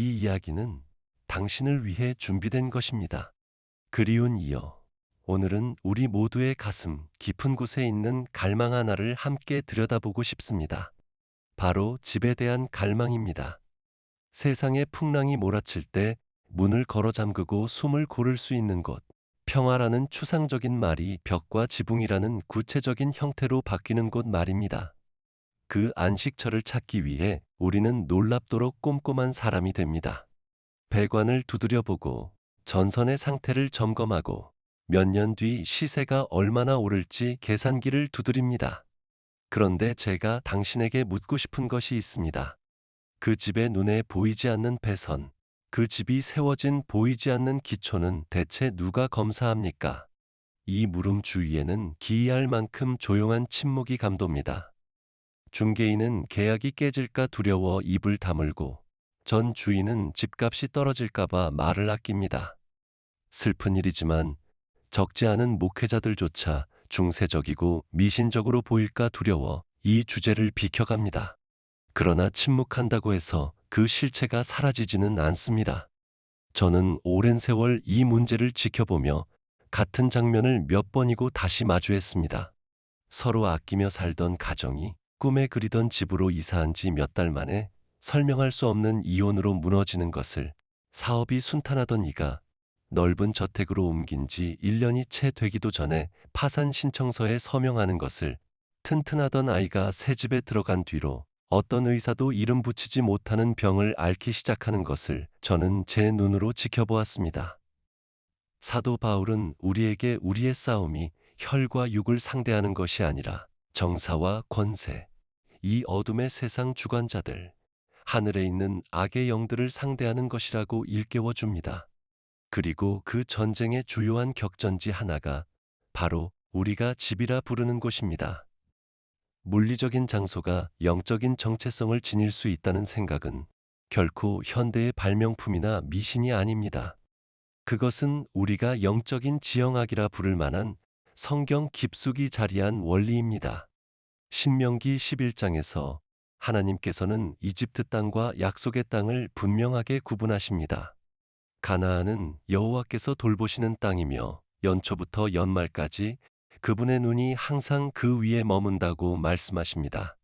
이 이야기는 당신을 위해 준비된 것입니다. 그리운 이여, 오늘은 우리 모두의 가슴 깊은 곳에 있는 갈망 하나를 함께 들여다보고 싶습니다. 바로 집에 대한 갈망입니다. 세상의 풍랑이 몰아칠 때 문을 걸어 잠그고 숨을 고를 수 있는 곳. 평화라는 추상적인 말이 벽과 지붕이라는 구체적인 형태로 바뀌는 곳 말입니다. 그 안식처를 찾기 위해 우리는 놀랍도록 꼼꼼한 사람이 됩니다. 배관을 두드려보고 전선의 상태를 점검하고 몇 년 뒤 시세가 얼마나 오를지 계산기를 두드립니다. 그런데 제가 당신에게 묻고 싶은 것이 있습니다. 그 집의 눈에 보이지 않는 배선, 그 집이 세워진 보이지 않는 기초는 대체 누가 검사합니까? 이 물음 주위에는 기이할 만큼 조용한 침묵이 감돕니다. 중개인은 계약이 깨질까 두려워 입을 다물고 전 주인은 집값이 떨어질까봐 말을 아낍니다. 슬픈 일이지만 적지 않은 목회자들조차 중세적이고 미신적으로 보일까 두려워 이 주제를 비켜갑니다. 그러나 침묵한다고 해서 그 실체가 사라지지는 않습니다. 저는 오랜 세월 이 문제를 지켜보며 같은 장면을 몇 번이고 다시 마주했습니다. 서로 아끼며 살던 가정이 꿈에 그리던 집으로 이사한 지 몇 달 만에 설명할 수 없는 이혼으로 무너지는 것을, 사업이 순탄하던 이가 넓은 저택으로 옮긴 지 1년이 채 되기도 전에 파산 신청서에 서명하는 것을, 튼튼하던 아이가 새 집에 들어간 뒤로 어떤 의사도 이름 붙이지 못하는 병을 앓기 시작하는 것을 저는 제 눈으로 지켜보았습니다. 사도 바울은 우리에게 우리의 싸움이 혈과 육을 상대하는 것이 아니라 정사와 권세, 이 어둠의 세상 주관자들, 하늘에 있는 악의 영들을 상대하는 것이라고 일깨워 줍니다. 그리고 그 전쟁의 주요한 격전지 하나가 바로 우리가 집이라 부르는 곳입니다. 물리적인 장소가 영적인 정체성을 지닐 수 있다는 생각은 결코 현대의 발명품이나 미신이 아닙니다. 그것은 우리가 영적인 지형학이라 부를 만한 성경 깊숙이 자리한 원리입니다. 신명기 11장에서 하나님께서는 이집트 땅과 약속의 땅을 분명하게 구분하십니다. 가나안은 여호와께서 돌보시는 땅이며 연초부터 연말까지 그분의 눈이 항상 그 위에 머문다고 말씀하십니다.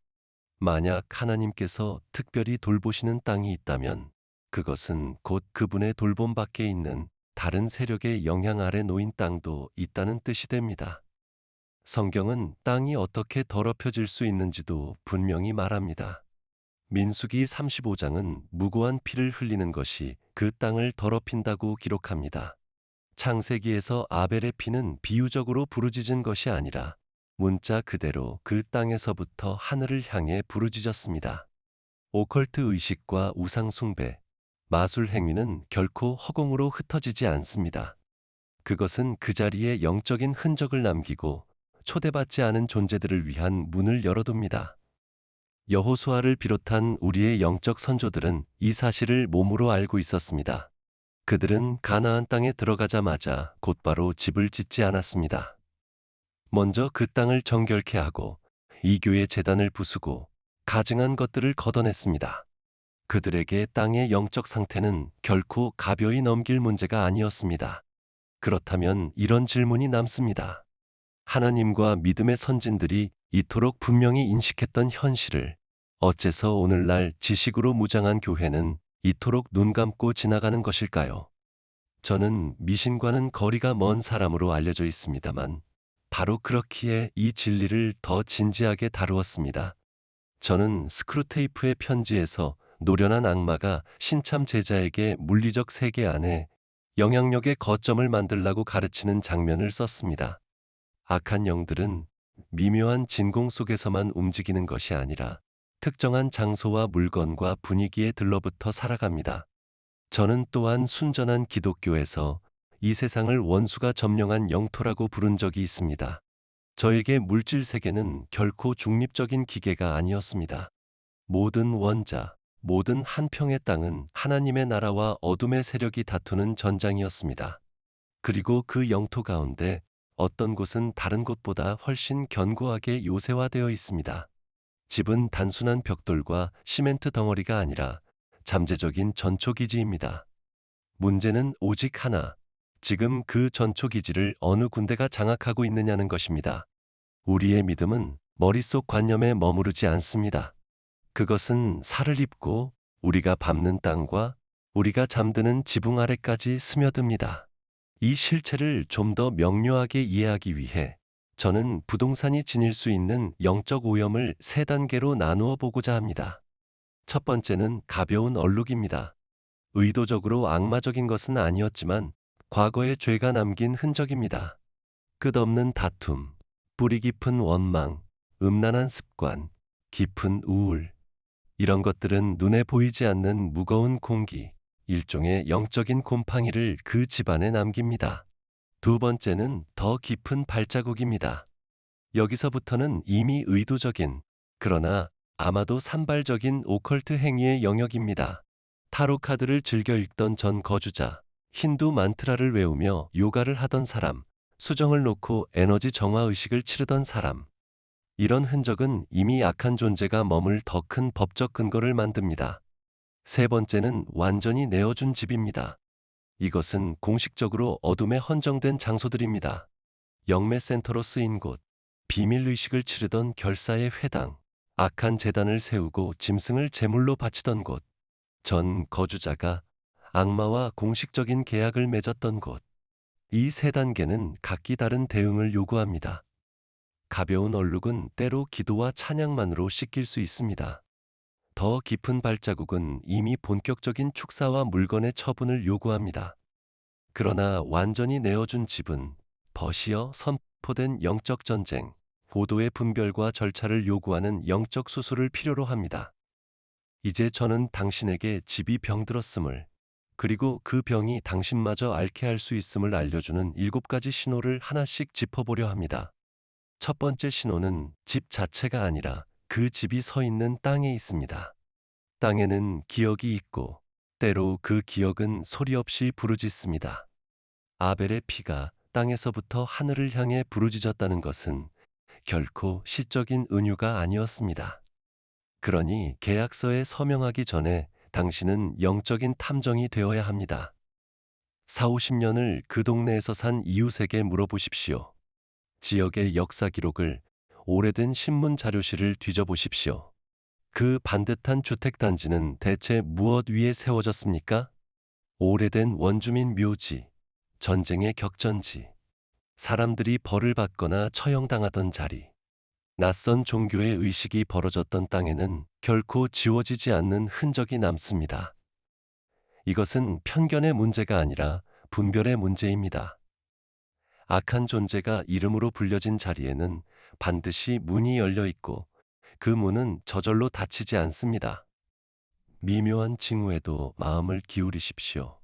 만약 하나님께서 특별히 돌보시는 땅이 있다면 그것은 곧 그분의 돌봄 밖에 있는 다른 세력의 영향 아래 놓인 땅도 있다는 뜻이 됩니다. 성경은 땅이 어떻게 더럽혀질 수 있는지도 분명히 말합니다. 민수기 35장은 무고한 피를 흘리는 것이 그 땅을 더럽힌다고 기록합니다. 창세기에서 아벨의 피는 비유적으로 부르짖은 것이 아니라 문자 그대로 그 땅에서부터 하늘을 향해 부르짖었습니다. 오컬트 의식과 우상 숭배, 마술 행위는 결코 허공으로 흩어지지 않습니다. 그것은 그 자리에 영적인 흔적을 남기고 초대받지 않은 존재들을 위한 문을 열어둡니다. 여호수아를 비롯한 우리의 영적 선조들은 이 사실을 몸으로 알고 있었습니다. 그들은 가나안 땅에 들어가자마자 곧바로 집을 짓지 않았습니다. 먼저 그 땅을 정결케 하고 이교의 제단을 부수고 가증한 것들을 걷어냈습니다. 그들에게 땅의 영적 상태는 결코 가벼이 넘길 문제가 아니었습니다. 그렇다면 이런 질문이 남습니다. 하나님과 믿음의 선진들이 이토록 분명히 인식했던 현실을 어째서 오늘날 지식으로 무장한 교회는 이토록 눈 감고 지나가는 것일까요? 저는 미신과는 거리가 먼 사람으로 알려져 있습니다만 바로 그렇기에 이 진리를 더 진지하게 다루었습니다. 저는 스크루테이프의 편지에서 노련한 악마가 신참 제자에게 물리적 세계 안에 영향력의 거점을 만들라고 가르치는 장면을 썼습니다. 악한 영들은 미묘한 진공 속에서만 움직이는 것이 아니라 특정한 장소와 물건과 분위기에 들러붙어 살아갑니다. 저는 또한 순전한 기독교에서 이 세상을 원수가 점령한 영토라고 부른 적이 있습니다. 저에게 물질 세계는 결코 중립적인 기계가 아니었습니다. 모든 원자, 모든 한평의 땅은 하나님의 나라와 어둠의 세력이 다투는 전장이었습니다. 그리고 그 영토 가운데 어떤 곳은 다른 곳보다 훨씬 견고하게 요새화되어 있습니다. 집은 단순한 벽돌과 시멘트 덩어리가 아니라 잠재적인 전초기지입니다. 문제는 오직 하나. 지금 그 전초기지를 어느 군대가 장악하고 있느냐는 것입니다. 우리의 믿음은 머릿속 관념에 머무르지 않습니다. 그것은 살을 입고 우리가 밟는 땅과 우리가 잠드는 지붕 아래까지 스며듭니다. 이 실체를 좀 더 명료하게 이해하기 위해 저는 부동산이 지닐 수 있는 영적 오염을 세 단계로 나누어 보고자 합니다. 첫 번째는 가벼운 얼룩입니다. 의도적으로 악마적인 것은 아니었지만 과거의 죄가 남긴 흔적입니다. 끝없는 다툼, 뿌리 깊은 원망, 음란한 습관, 깊은 우울. 이런 것들은 눈에 보이지 않는 무거운 공기, 일종의 영적인 곰팡이를 그 집안에 남깁니다. 두 번째는 더 깊은 발자국입니다. 여기서부터는 이미 의도적인, 그러나 아마도 산발적인 오컬트 행위의 영역입니다. 타로 카드를 즐겨 읽던 전 거주자, 힌두 만트라를 외우며 요가를 하던 사람, 수정을 놓고 에너지 정화 의식을 치르던 사람. 이런 흔적은 이미 악한 존재가 머물 더 큰 법적 근거를 만듭니다. 세 번째는 완전히 내어준 집입니다. 이것은 공식적으로 어둠에 헌정된 장소들입니다. 영매 센터로 쓰인 곳, 비밀의식을 치르던 결사의 회당, 악한 제단을 세우고 짐승을 제물로 바치던 곳, 전 거주자가 악마와 공식적인 계약을 맺었던 곳. 이 세 단계는 각기 다른 대응을 요구합니다. 가벼운 얼룩은 때로 기도와 찬양만으로 씻길 수 있습니다. 더 깊은 발자국은 이미 본격적인 축사와 물건의 처분을 요구합니다. 그러나 완전히 내어준 집은 버시어 선포된 영적 전쟁, 고도의 분별과 절차를 요구하는 영적 수술을 필요로 합니다. 이제 저는 당신에게 집이 병들었음을, 그리고 그 병이 당신마저 앓게 할 수 있음을 알려주는 7가지 신호를 하나씩 짚어보려 합니다. 첫 번째 신호는 집 자체가 아니라 그 집이 서 있는 땅에 있습니다. 땅에는 기억이 있고 때로 그 기억은 소리 없이 부르짖습니다. 아벨의 피가 땅에서부터 하늘을 향해 부르짖었다는 것은 결코 시적인 은유가 아니었습니다. 그러니 계약서에 서명하기 전에 당신은 영적인 탐정이 되어야 합니다. 4, 50년을 그 동네에서 산 이웃에게 물어보십시오. 지역의 역사 기록을, 오래된 신문 자료실을 뒤져보십시오. 그 반듯한 주택단지는 대체 무엇 위에 세워졌습니까? 오래된 원주민 묘지, 전쟁의 격전지, 사람들이 벌을 받거나 처형당하던 자리, 낯선 종교의 의식이 벌어졌던 땅에는 결코 지워지지 않는 흔적이 남습니다. 이것은 편견의 문제가 아니라 분별의 문제입니다. 악한 존재가 이름으로 불려진 자리에는 반드시 문이 열려 있고 그 문은 저절로 닫히지 않습니다. 미묘한 징후에도 마음을 기울이십시오.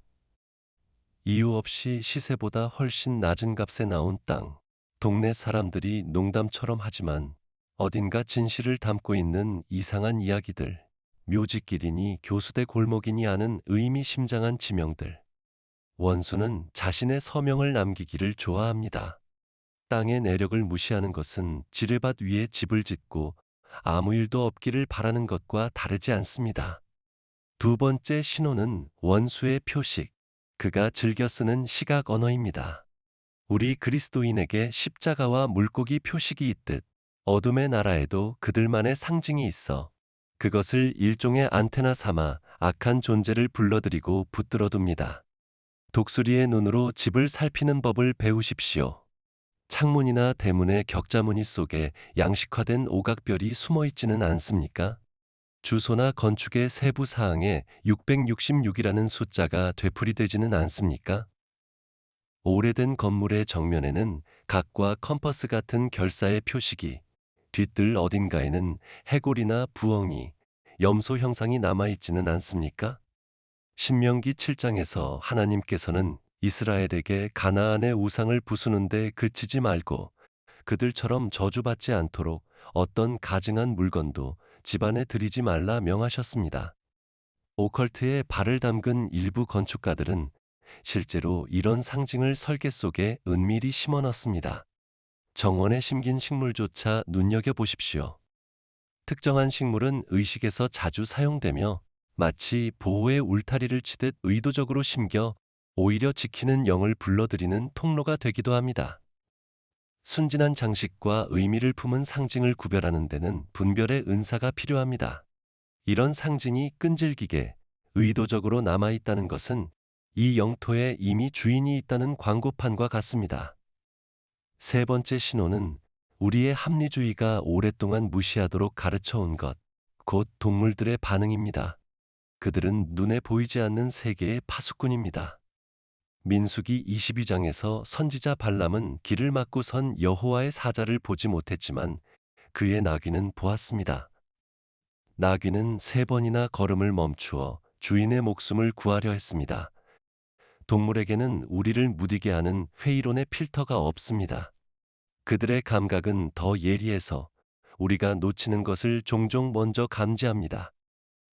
이유 없이 시세보다 훨씬 낮은 값에 나온 땅, 동네 사람들이 농담처럼 하지만 어딘가 진실을 담고 있는 이상한 이야기들, 묘지길이니 교수대 골목이니 아는 의미심장한 지명들. 원수는 자신의 서명을 남기기를 좋아합니다. 땅의 내력을 무시하는 것은 지뢰밭 위에 집을 짓고 아무 일도 없기를 바라는 것과 다르지 않습니다. 두 번째 신호는 원수의 표식, 그가 즐겨 쓰는 시각 언어입니다. 우리 그리스도인에게 십자가와 물고기 표식이 있듯 어둠의 나라에도 그들만의 상징이 있어 그것을 일종의 안테나 삼아 악한 존재를 불러들이고 붙들어둡니다. 독수리의 눈으로 집을 살피는 법을 배우십시오. 창문이나 대문의 격자무늬 속에 양식화된 오각별이 숨어있지는 않습니까? 주소나 건축의 세부 사항에 666이라는 숫자가 되풀이되지는 않습니까? 오래된 건물의 정면에는 각과 컴퍼스 같은 결사의 표식이, 뒤뜰 어딘가에는 해골이나 부엉이, 염소 형상이 남아있지는 않습니까? 신명기 7장에서 하나님께서는 이스라엘에게 가나안의 우상을 부수는데 그치지 말고 그들처럼 저주받지 않도록 어떤 가증한 물건도 집안에 들이지 말라 명하셨습니다. 오컬트에 발을 담근 일부 건축가들은 실제로 이런 상징을 설계 속에 은밀히 심어넣습니다. 정원에 심긴 식물조차 눈여겨보십시오. 특정한 식물은 의식에서 자주 사용되며 마치 보호의 울타리를 치듯 의도적으로 심겨 오히려 지키는 영을 불러들이는 통로가 되기도 합니다. 순진한 장식과 의미를 품은 상징을 구별하는 데는 분별의 은사가 필요합니다. 이런 상징이 끈질기게 의도적으로 남아있다는 것은 이 영토에 이미 주인이 있다는 광고판과 같습니다. 세 번째 신호는 우리의 합리주의가 오랫동안 무시하도록 가르쳐 온 것, 곧 동물들의 반응입니다. 그들은 눈에 보이지 않는 세계의 파수꾼입니다. 민수기 22장에서 선지자 발람은 길을 막고 선 여호와의 사자를 보지 못했지만 그의 나귀는 보았습니다. 나귀는 3번이나 걸음을 멈추어 주인의 목숨을 구하려 했습니다. 동물에게는 우리를 무디게 하는 회의론의 필터가 없습니다. 그들의 감각은 더 예리해서 우리가 놓치는 것을 종종 먼저 감지합니다.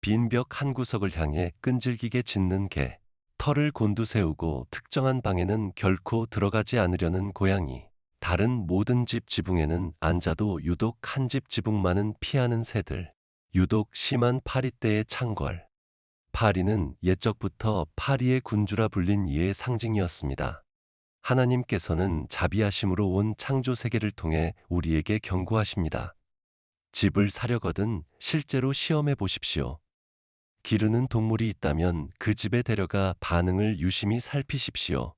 빈 벽 한 구석을 향해 끈질기게 짖는 개, 털을 곤두세우고 특정한 방에는 결코 들어가지 않으려는 고양이, 다른 모든 집 지붕에는 앉아도 유독 한 집 지붕만은 피하는 새들, 유독 심한 파리떼의 창궐. 파리는 옛적부터 파리의 군주라 불린 이의 상징이었습니다. 하나님께서는 자비하심으로 온 창조 세계를 통해 우리에게 경고하십니다. 집을 사려거든 실제로 시험해 보십시오. 기르는 동물이 있다면 그 집에 데려가 반응을 유심히 살피십시오.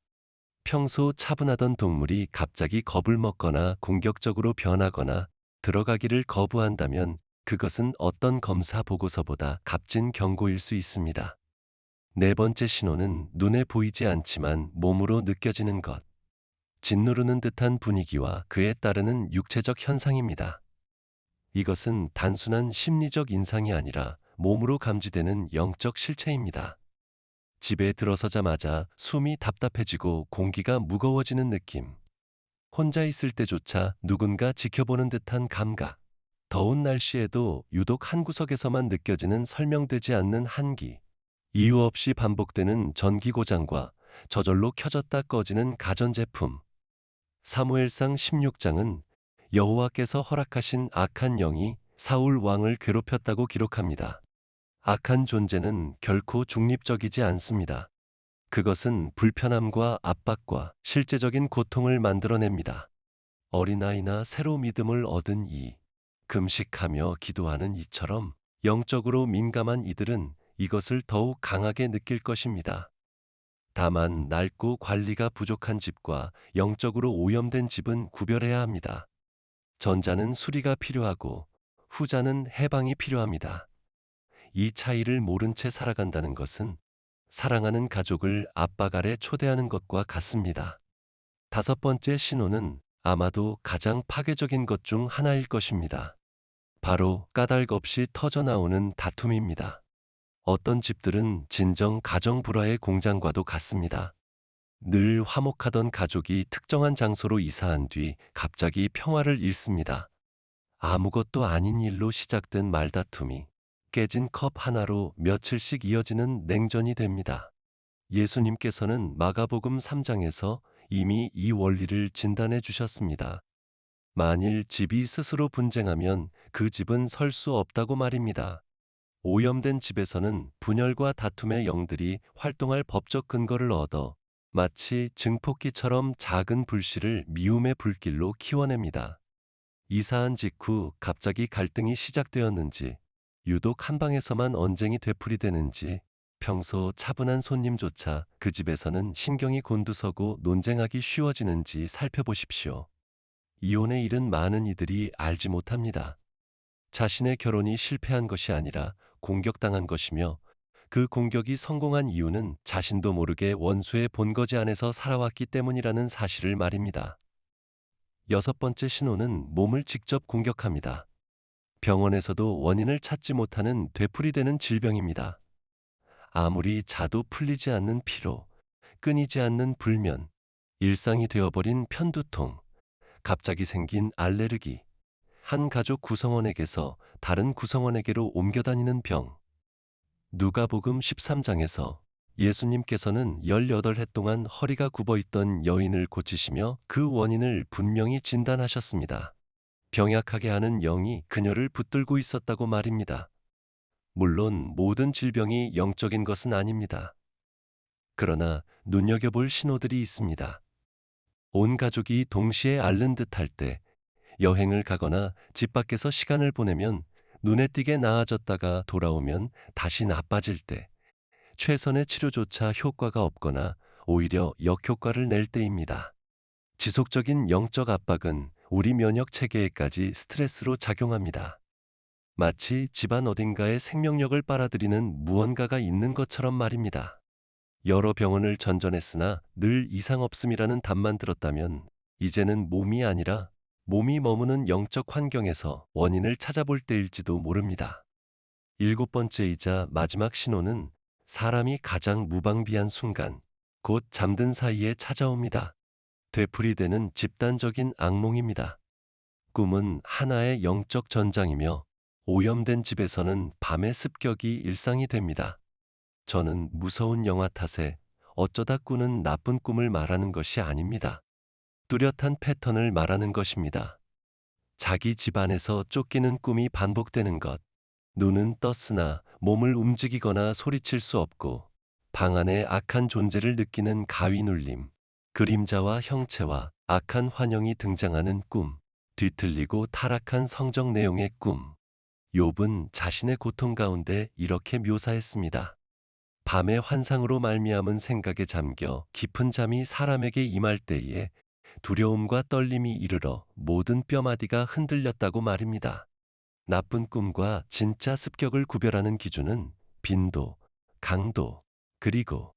평소 차분하던 동물이 갑자기 겁을 먹거나 공격적으로 변하거나 들어가기를 거부한다면 그것은 어떤 검사 보고서보다 값진 경고일 수 있습니다. 네 번째 신호는 눈에 보이지 않지만 몸으로 느껴지는 것. 짓누르는 듯한 분위기와 그에 따르는 육체적 현상입니다. 이것은 단순한 심리적 인상이 아니라 몸으로 감지되는 영적 실체입니다. 집에 들어서자마자 숨이 답답해지고 공기가 무거워지는 느낌. 혼자 있을 때조차 누군가 지켜보는 듯한 감각. 더운 날씨에도 유독 한 구석에서만 느껴지는 설명되지 않는 한기. 이유 없이 반복되는 전기 고장과 저절로 켜졌다 꺼지는 가전제품. 사무엘상 16장은 여호와께서 허락하신 악한 영이 사울 왕을 괴롭혔다고 기록합니다. 악한 존재는 결코 중립적이지 않습니다. 그것은 불편함과 압박과 실제적인 고통을 만들어냅니다. 어린아이나 새로 믿음을 얻은 이, 금식하며 기도하는 이처럼 영적으로 민감한 이들은 이것을 더욱 강하게 느낄 것입니다. 다만 낡고 관리가 부족한 집과 영적으로 오염된 집은 구별해야 합니다. 전자는 수리가 필요하고 후자는 해방이 필요합니다. 이 차이를 모른 채 살아간다는 것은 사랑하는 가족을 압박 아래 초대하는 것과 같습니다. 다섯 번째 신호는 아마도 가장 파괴적인 것 중 하나일 것입니다. 바로 까닭 없이 터져나오는 다툼입니다. 어떤 집들은 진정 가정 불화의 공장과도 같습니다. 늘 화목하던 가족이 특정한 장소로 이사한 뒤 갑자기 평화를 잃습니다. 아무것도 아닌 일로 시작된 말다툼이 깨진 컵 하나로 며칠씩 이어지는 냉전이 됩니다. 예수님께서는 마가복음 3장에서 이미 이 원리를 진단해 주셨습니다. 만일 집이 스스로 분쟁하면 그 집은 설 수 없다고 말입니다. 오염된 집에서는 분열과 다툼의 영들이 활동할 법적 근거를 얻어 마치 증폭기처럼 작은 불씨를 미움의 불길로 키워냅니다. 이사한 직후 갑자기 갈등이 시작되었는지, 유독 한 방에서만 언쟁이 되풀이되는지, 평소 차분한 손님조차 그 집에서는 신경이 곤두서고 논쟁하기 쉬워지는지 살펴보십시오. 이혼의 일은 많은 이들이 알지 못합니다. 자신의 결혼이 실패한 것이 아니라 공격당한 것이며 그 공격이 성공한 이유는 자신도 모르게 원수의 본거지 안에서 살아왔기 때문이라는 사실을 말입니다. 여섯 번째 신호는 몸을 직접 공격합니다. 병원에서도 원인을 찾지 못하는 되풀이되는 질병입니다. 아무리 자도 풀리지 않는 피로, 끊이지 않는 불면, 일상이 되어버린 편두통, 갑자기 생긴 알레르기, 한 가족 구성원에게서 다른 구성원에게로 옮겨다니는 병. 누가복음 13장에서 예수님께서는 18해 동안 허리가 굽어 있던 여인을 고치시며 그 원인을 분명히 진단하셨습니다. 병약하게 하는 영이 그녀를 붙들고 있었다고 말입니다. 물론 모든 질병이 영적인 것은 아닙니다. 그러나 눈여겨볼 신호들이 있습니다. 온 가족이 동시에 앓는 듯할 때, 여행을 가거나 집 밖에서 시간을 보내면 눈에 띄게 나아졌다가 돌아오면 다시 나빠질 때, 최선의 치료조차 효과가 없거나 오히려 역효과를 낼 때입니다. 지속적인 영적 압박은 우리 면역 체계에까지 스트레스로 작용합니다. 마치 집안 어딘가에 생명력을 빨아들이는 무언가가 있는 것처럼 말입니다. 여러 병원을 전전했으나 늘 이상 없음이라는 답만 들었다면, 이제는 몸이 아니라 몸이 머무는 영적 환경에서 원인을 찾아볼 때일지도 모릅니다. 일곱 번째이자 마지막 신호는 사람이 가장 무방비한 순간, 곧 잠든 사이에 찾아옵니다. 되풀이되는 집단적인 악몽입니다. 꿈은 하나의 영적 전장이며, 오염된 집에서는 밤의 습격이 일상이 됩니다. 저는 무서운 영화 탓에 어쩌다 꾸는 나쁜 꿈을 말하는 것이 아닙니다. 뚜렷한 패턴을 말하는 것입니다. 자기 집안에서 쫓기는 꿈이 반복되는 것, 눈은 떴으나 몸을 움직이거나 소리칠 수 없고, 방 안에 악한 존재를 느끼는 가위 눌림, 그림자와 형체와 악한 환영이 등장하는 꿈, 뒤틀리고 타락한 성적 내용의 꿈. 욥은 자신의 고통 가운데 이렇게 묘사했습니다. 밤의 환상으로 말미암은 생각에 잠겨 깊은 잠이 사람에게 임할 때에 두려움과 떨림이 이르러 모든 뼈마디가 흔들렸다고 말입니다. 나쁜 꿈과 진짜 습격을 구별하는 기준은 빈도, 강도, 그리고